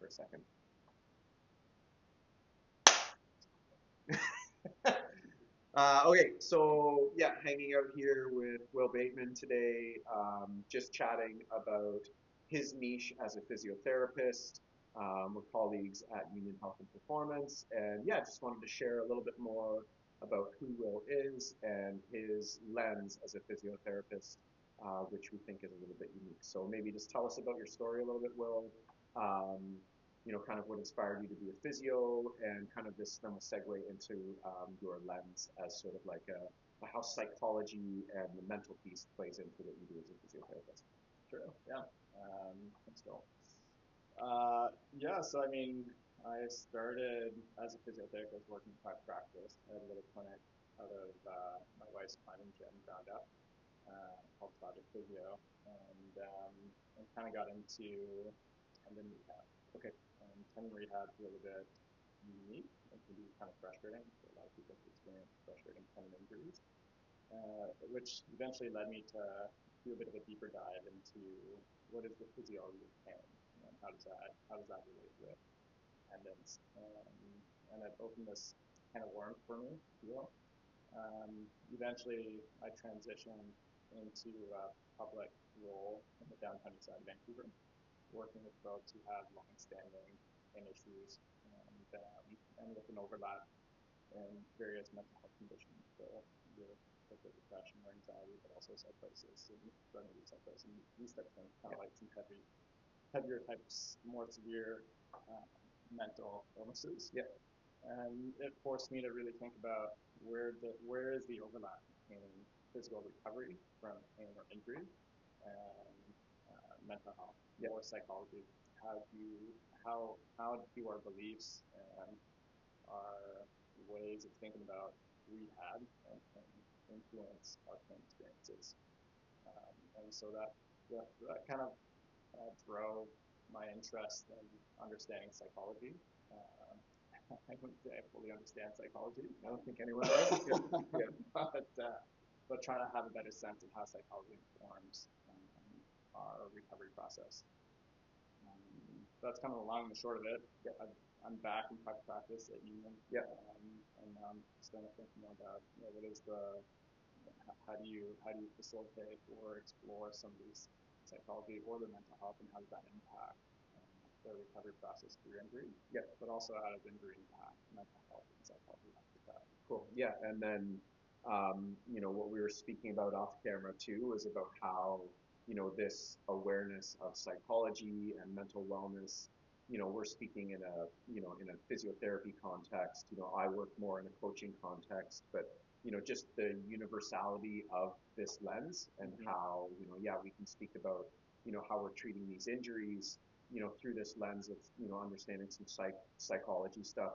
a second. Okay, so yeah, hanging out here with Will Bateman today, just chatting about his niche as a physiotherapist. We're colleagues at Union Health and Performance, and yeah, just wanted to share a little bit more about who Will is and his lens as a physiotherapist, which we think is a little bit unique. So maybe just tell us about your story a little bit, Will. Um, kind of what inspired you to be a physio, and kind of this then will segue into your lens as sort of like how psychology and the mental piece plays into what you do as a physiotherapist. True. Yeah. Thanks, Joel. Yeah. So I mean, I started as a physiotherapist working in private practice. I had a little clinic out of my wife's climbing gym ground up called Project Physio, and kind of got into tendon rehab. Okay. And tendon rehab is a little bit unique. It can be kind of frustrating for a lot of people to experience frustrating tendon injuries, which eventually led me to do a bit of a deeper dive into what is the physiology of pain and how does that relate with tendons, and it opened this kind of worm for me, if you will. Eventually, I transitioned into a public role in the downtown east side of Vancouver, working with folks who have long-standing pain issues and with an overlap in various mental health conditions. So your typical depression or anxiety, but also psychosis and drug use psychosis and these types of things, kind of like some heavier types, more severe mental illnesses. Yeah. And it forced me to really think about where is the overlap between physical recovery from pain or injury and mental health, or psychology. How do do our beliefs and our ways of thinking about rehab and influence our pain experiences? And so that kind of drove my interest in understanding psychology. Uh, I wouldn't say I fully understand psychology. I don't think anyone does. Yeah. But trying to have a better sense of how psychology informs our recovery process. That's kind of the long and the short of it. I'm back in private practice at Union. Yeah. And now I'm starting to think more about what is the how do you facilitate or explore some of these psychology or the mental health, and how does that impact the recovery process through injury? Yeah. But also how does injury impact mental health and psychology after that? Cool. Yeah, and then what we were speaking about off camera too is about how this awareness of psychology and mental wellness. We're speaking in a physiotherapy context. I work more in a coaching context, but just the universality of this lens and how yeah, we can speak about how we're treating these injuries through this lens of understanding some psychology stuff,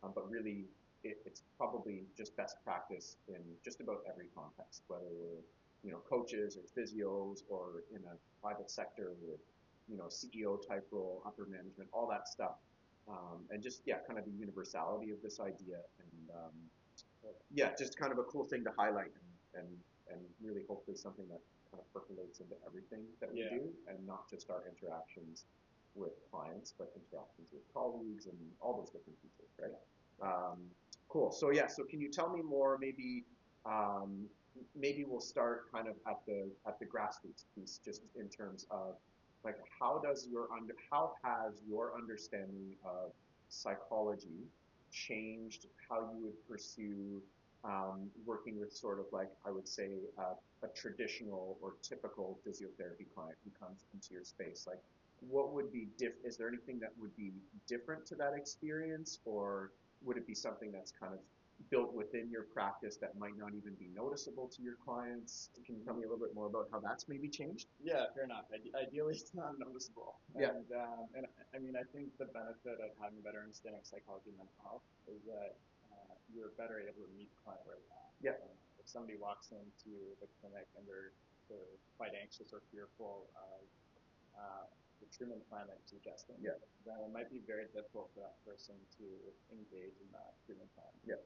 but really it's probably just best practice in just about every context, whether we're coaches or physios or in a private sector with CEO type role, upper management, all that stuff, and just yeah, kind of the universality of this idea, and yeah, just kind of a cool thing to highlight, and really hopefully something that kind of percolates into everything that we do, and not just our interactions with clients, but interactions with colleagues and all those different pieces, right? Cool. So yeah, so can you tell me more, maybe we'll start kind of at the grassroots piece, just in terms of like how has your understanding of psychology changed how you would pursue working with sort of like, I would say, a traditional or typical physiotherapy client who comes into your space? Like, what would be is there anything that would be different to that experience, or would it be something that's kind of built within your practice that might not even be noticeable to your clients? Can you tell me a little bit more about how that's maybe changed? Yeah, fair enough. Ideally, it's not noticeable. Yeah. And I mean, I think the benefit of having a better understanding of psychology and mental health is that you're better able to meet the client where they're at. Yeah. If somebody walks into the clinic and they're quite anxious or fearful of the treatment plan that you're suggesting, then it might be very difficult for that person to engage in that treatment plan. Yeah.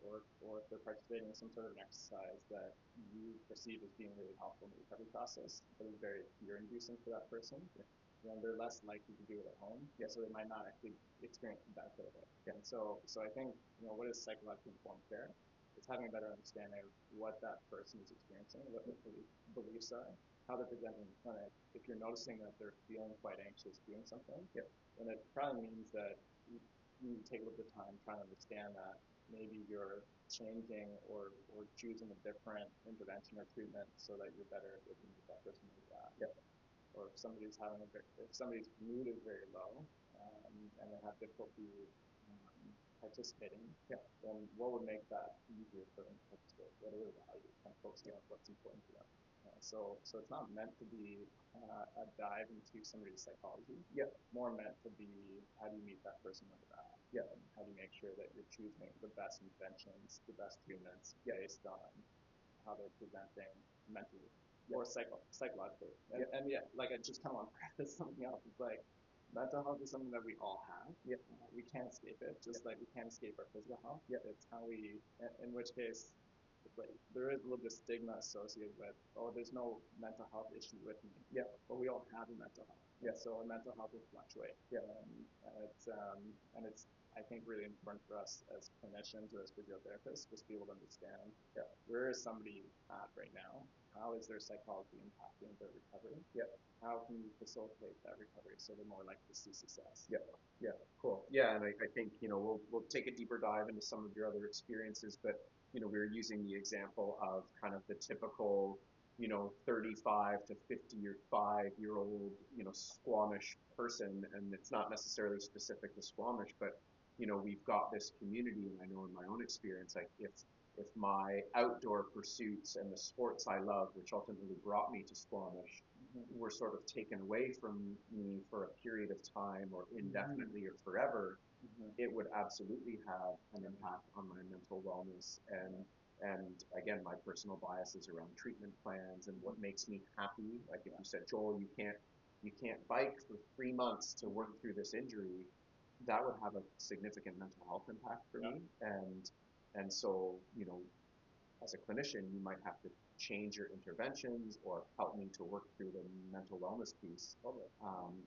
Or if they're participating in some sort of an exercise that you perceive as being really helpful in the recovery process, but is very fear-inducing for that person, they're less likely to do it at home. Yeah. So they might not actually experience the benefit of it. Yeah. And so I think, what is psychologically informed care? It's having a better understanding of what that person is experiencing, what their beliefs are, how they're presenting in the clinic. If you're noticing that they're feeling quite anxious doing something, yeah, then it probably means that you need to take a little bit of time trying to understand that maybe you're changing or choosing a different intervention or treatment so that you're better able to meet that person where you're at. Yeah. Or if somebody's mood is very low, and they have difficulty participating, yeah, then what would make that easier for them to participate? What are their values? Kind of focusing on what's important to them. So it's not meant to be a dive into somebody's psychology. Yeah. More meant to be, how do you meet that person where they're at? Yeah. And how do you make sure that you're choosing the best interventions, the best treatments, yeah, based on how they're presenting mentally, yeah, or psychologically. And yeah, like I just kind of want to preface something else. It's like mental health is something that we all have. Yeah. We can't escape it, just like we can't escape our physical health. Yeah. It's how we, in which case, it's like there is a little bit of stigma associated with, oh, there's no mental health issue with me. Yeah. But we all have a mental health. Yeah. So our mental health will fluctuate. Yeah. And it's I think really important for us as clinicians or as physiotherapists just to be able to understand, yeah, where is somebody at right now? How is their psychology impacting their recovery? Yeah. How can you facilitate that recovery so they're more likely to see success? Yeah. Yeah. Cool. Yeah. And I think, we'll take a deeper dive into some of your other experiences, but, we were using the example of kind of the typical, 35 to 55-year-old, Squamish person. And it's not necessarily specific to Squamish, but, we've got this community. And I know in my own experience, like if my outdoor pursuits and the sports I love, which ultimately brought me to Squamish, were sort of taken away from me for a period of time or indefinitely or forever, it would absolutely have an impact on my mental wellness and again, my personal biases around treatment plans and what makes me happy. Like if you said, Joel, you can't bike for 3 months to work through this injury, that would have a significant mental health impact for me. And so, as a clinician, you might have to change your interventions or help me to work through the mental wellness piece.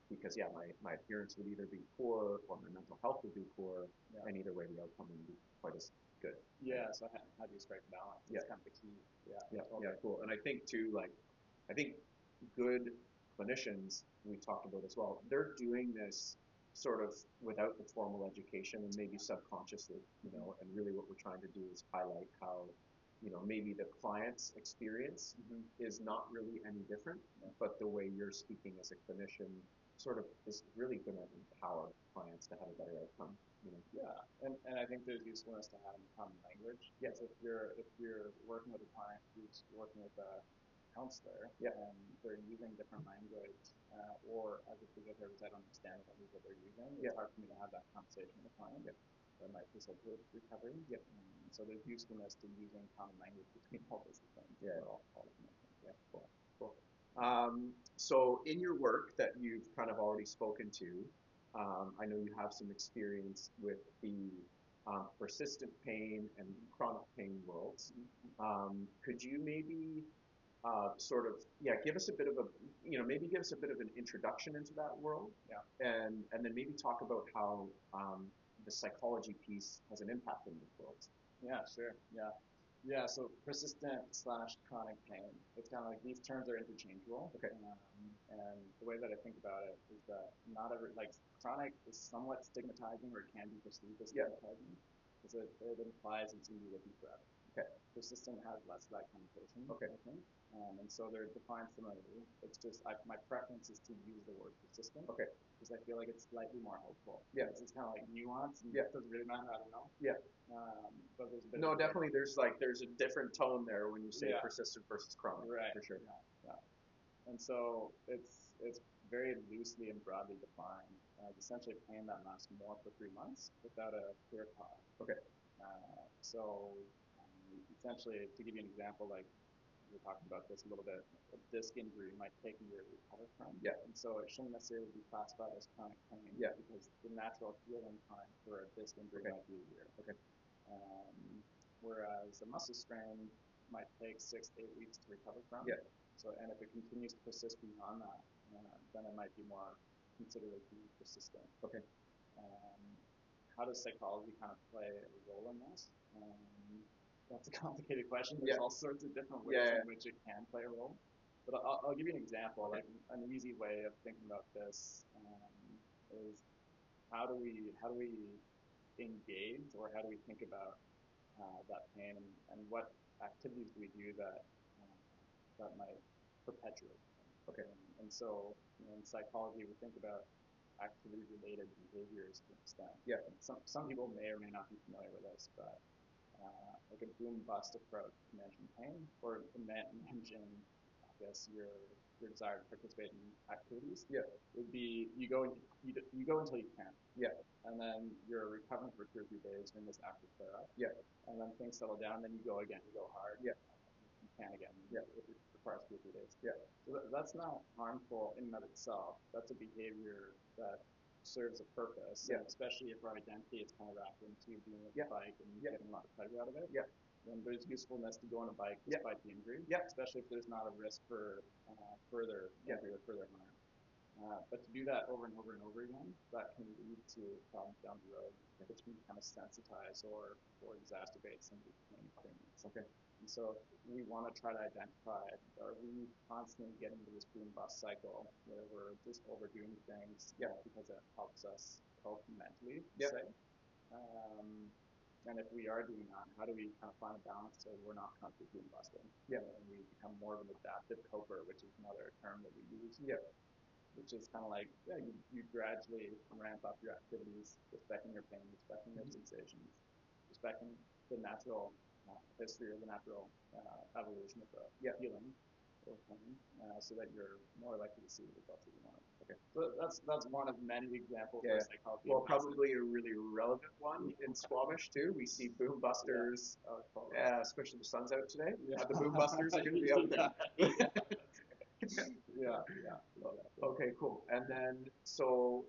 Because my adherence would either be poor or my mental health would be poor, and either way the outcome would be quite as good. Yeah, so how do you strike the balance? That's kind of the key. Yeah, cool. And I think too, I think good clinicians, we talked about as well, they're doing this sort of without the formal education and maybe subconsciously, and really what we're trying to do is highlight how maybe the client's experience is not really any different, but the way you're speaking as a clinician sort of is really going to empower clients to have a better outcome. Yeah, and I think there's usefulness to having common language. Yes. If you're working with a client who's working with a counselor, and they're using different language, or as a physiotherapist, I don't understand what they're using. It's hard for me to have that conversation with a client. That might facilitate recovery. So there's usefulness to using common language between all disciplines. All clinicians. Yeah, cool. So in your work that you've kind of already spoken to, I know you have some experience with the persistent pain and chronic pain worlds. Could you maybe give us a bit of an introduction into that world, and then maybe talk about how the psychology piece has an impact in these worlds. Yeah, sure. Yeah. So persistent / chronic pain. It's kind of like these terms are interchangeable. Okay. And the way that I think about it is that not every chronic is somewhat stigmatizing, or it can be perceived as stigmatizing, because it implies it's going to be with you forever. Okay. Persistent has less of that connotation. Okay. I think. And so they're defined similarly. It's just my preference is to use the word persistent. Okay. Because I feel like it's slightly more hopeful. Yeah. It's kind of like nuance. And it doesn't really matter. I don't know. Yeah. But there's a bit. No, definitely. There's a different tone there when you say persistent versus chronic. Right. For sure. Yeah. And so it's very loosely and broadly defined as essentially pain that lasts more for 3 months without a clear cause. Okay. So essentially, to give you an example, like we were talking about this a little bit, a disc injury might take a year to recover from. Yeah. And so it shouldn't necessarily be classified as chronic pain. Yeah. Because the natural healing time for a disc injury might be a year. Okay. Whereas a muscle strain might take 6 to 8 weeks to recover from. Yeah. So, and if it continues to persist beyond that, then it might be more considered to be persistent. Okay. Um, how does psychology kind of play a role in this? That's a complicated question. There's all sorts of different ways in which it can play a role. But I'll give you an example. Like an easy way of thinking about this is how do we engage, or how do we think about that pain, and what activities do we do that that might perpetuate pain? Okay. And so in psychology, we think about activity-related behaviors to an extent. Yeah. And some people may or may not be familiar with this, but like a boom-bust approach to managing pain, or managing, I guess, your desire to participate in activities. Yeah. Would be you go until you can't. Yeah. And then you're recovering for 2 or 3 days during this active flare up. Yeah. And then things settle down, then you go again, you go hard. Yeah. You can again. Yeah. It requires 2 or 3 days. Yeah. So that's not harmful in and of itself. That's a behavior that serves a purpose. Yeah. And especially if our identity is kind of wrapped into being with a bike and getting a lot of pleasure out of it. Yeah. Then there's usefulness to go on a bike despite the injury. Yeah. Especially if there's not a risk for further injury or further harm. But to do that over and over and over again, that can lead to problems down the road, which can kind of sensitize or exacerbate some of these pain experiences. Okay. And so we want to try to identify, are we constantly getting into this boom bust cycle where we're just overdoing things because it helps us cope mentally, say? And if we are doing that, how do we kind of find a balance so we're not constantly boom busting? Yeah. And we become more of an adaptive coper, which is another term that we use. Yeah. Which is kind of like, you gradually ramp up your activities, respecting your pain, respecting your sensations, respecting the natural history or the natural evolution of the healing or pain, so that you're more likely to see the results that you want. Okay, so that's one of many examples of psychology. Well, probably a really relevant one in Squamish too. We see boom busters, especially the sun's out today. The boom busters are going to be out there. Yeah. Okay, cool. And then, so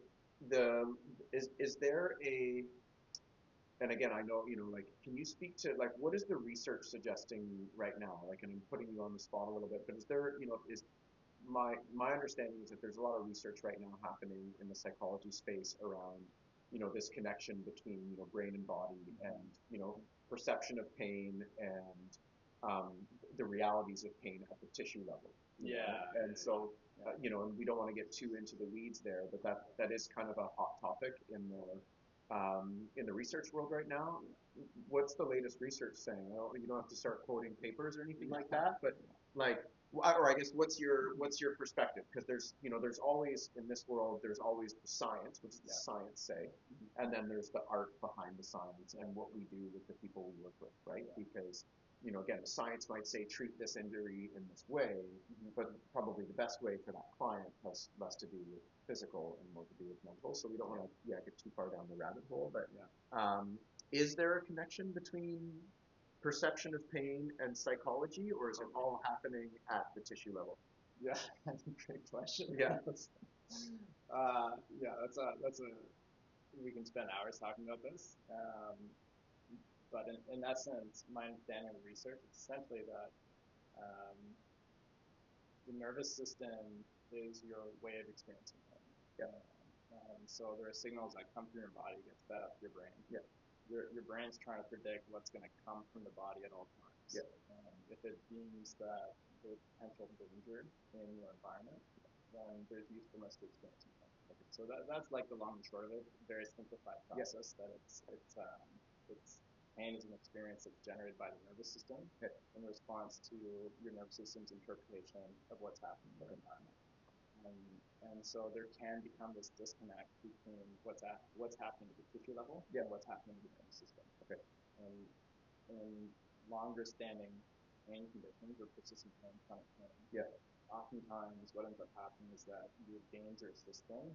is there a, and again, I know, like, can you speak to, like, what is the research suggesting right now? Like, and I'm putting you on the spot a little bit, but is there, is my understanding is that there's a lot of research right now happening in the psychology space around, this connection between, brain and body, and, perception of pain, and the realities of pain at the tissue level. And so, and we don't want to get too into the weeds there, but that is kind of a hot topic in the research world right now. What's the latest research saying? You don't have to start quoting papers or anything like that, but like, or I guess what's your perspective? Because there's always in this world, there's always the science, which is the science say, and then there's the art behind the science and what we do with the people we work with, right? Because again, science might say treat this injury in this way, but probably the best way for that client has less to do with physical and more to do with mental. So we don't want to get too far down the rabbit hole. But is there a connection between perception of pain and psychology, or is it all happening at the tissue level? Yeah, that's a great question. Yeah. That's a we can spend hours talking about this. But in essence, my understanding of research is essentially that the nervous system is your way of experiencing pain. So there are signals that come from your body, get fed up to your brain. Your brain's trying to predict what's going to come from the body at all times. If it deems that there's potential danger in your environment, then there's usefulness to experiencing pain. So that's like the long and short of it. Very simplified process that it's pain is an experience that's generated by the nervous system in response to your nervous system's interpretation of what's happening in your environment. And so there can become this disconnect between what's happening at the tissue level and what's happening in the nervous system. And in longer standing pain conditions or persistent pain, chronic pain, oftentimes what ends up happening is that your danger system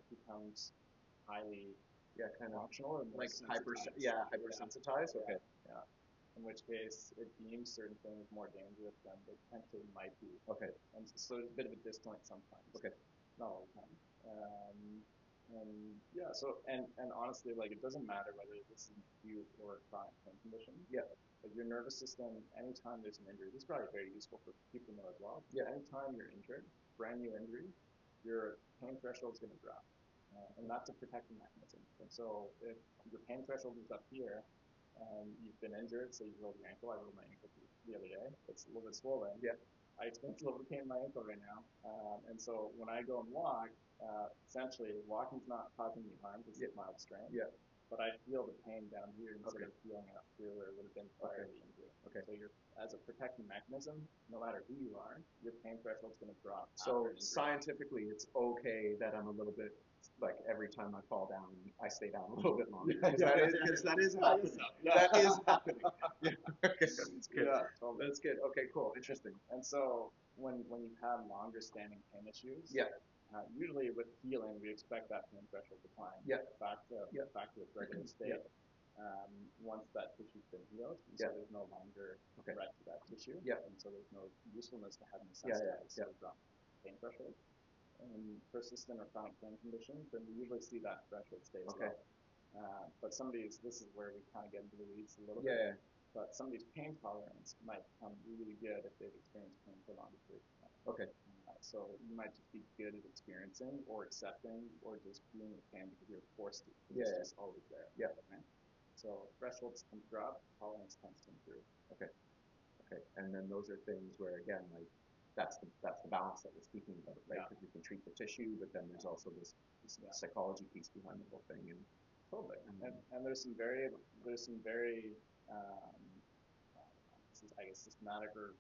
becomes highly kind of functional, and like hypersensitized. In which case it deems certain things more dangerous than they potentially might be. And so there's a bit of a disconnect sometimes. Not all the time. And honestly, like, it doesn't matter whether this is an acute or a chronic pain condition. Like, your nervous system, anytime there's an injury, this is probably very useful for people to know as well. Anytime you're injured, brand new injury, your pain threshold is going to drop. And that's a protective mechanism. And so if your pain threshold is up here, and you've been injured, so you rolled your ankle. I rolled my ankle the other day. It's a little bit swollen. Yeah. I experience a little bit of pain in my ankle right now. And so when I go and walk, essentially walking's not causing me harm because it's mild strain. Yeah. But I feel the pain down here instead Okay. of feeling it up here where it would have been prior to the injury. Okay. So you're, as a protective mechanism, no matter who you are, your pain threshold is going to drop. So scientifically, it's okay that I'm a little bit like every time I fall down, I stay down a little bit longer. Because that is happening. That is happening. Yeah. Okay. That's good. Yeah, totally. That's good. Okay, cool. Interesting. And so when you've had longer standing pain issues, Yeah. Usually with healing, we expect that pain threshold to climb back to its regular state. Once that tissue's been healed, and so there's no longer threat to that tissue, and so there's no usefulness to having a sensitized drop pain threshold. In persistent or chronic pain conditions, then we usually see that threshold stay as low. But some of these, this is where we kind of get into the weeds a little bit. But some of these pain tolerance might become really good if they've experienced pain for longer periods of time. Okay. So you might just be good at experiencing or accepting or just being with pain because you're forced to. It's just always there. Yeah. Right? So thresholds can drop, tolerance tends to improve. Okay. Okay. And then those are things where again, like that's the balance that we're speaking about, right? Because we can treat the tissue, but then there's also this psychology piece behind the whole thing. And totally. And there's some very I guess systematic or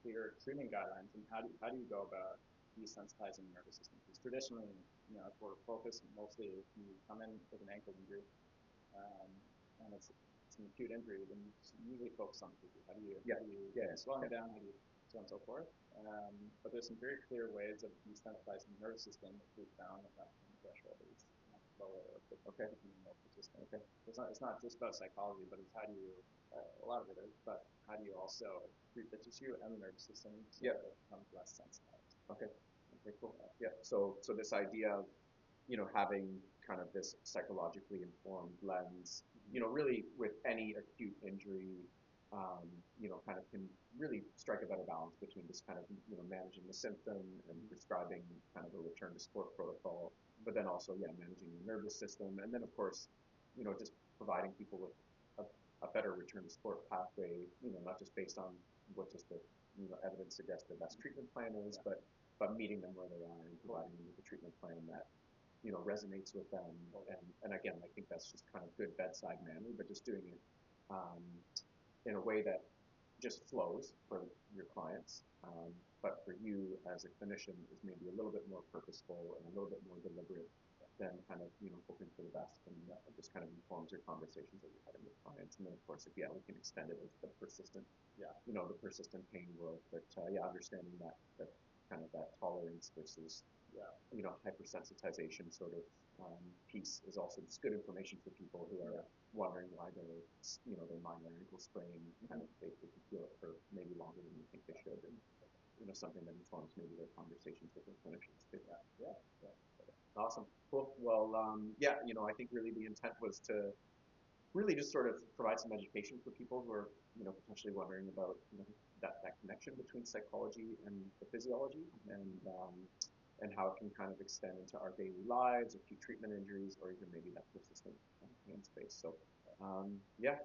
clear treatment guidelines. And how do you go about desensitizing the nervous system? Because traditionally, if we're focused mostly, if you come in with an ankle injury, and it's an acute injury, then you usually focus on the tissue. How do you slow it down? How do you so on and so forth? But there's some very clear ways of desensitizing the nervous system that we found that threshold is lower or becoming more persistent. Okay. So it's not just about psychology, but it's how do you a lot of it is, but how do you also treat the tissue and the nervous system so that it becomes less sensitized? Okay. Okay, cool. Yeah. So this idea of having kind of this psychologically informed lens, really with any acute injury, kind of can really strike a better balance between just kind of, managing the symptom and prescribing kind of a return to sport protocol, but then also, managing the nervous system. And then of course, just providing people with a better return to sport pathway, not just based on what just the, evidence suggests the best treatment plan is, but meeting them where they are and providing them with a treatment plan that resonates with them. And again, I think that's just kind of good bedside manner, but just doing it in a way that just flows for your clients. But for you as a clinician is maybe a little bit more purposeful and a little bit more deliberate than kind of, hoping for the best, and just kind of informs your conversations that you're having with clients. And then of course, we can extend it into the persistent, the persistent pain world. But understanding that kind of that tolerance versus hypersensitization sort of piece is also just good information for people who are wondering why their minor ankle sprain kind of they can feel it for maybe longer than you think they should, and something that informs maybe their conversations with their clinicians too. Awesome, cool. Well, I think really the intent was to really just sort of provide some education for people who are potentially wondering about that connection between psychology and the physiology, and how it can kind of extend into our daily lives, acute treatment injuries, or even maybe that persistent pain space. So,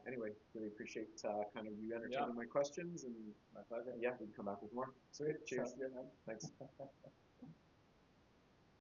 anyway, really appreciate kind of you entertaining my questions, and my pleasure. Yeah, we can come back with more. Sweet. Cheers. Sounds good, man. Thanks.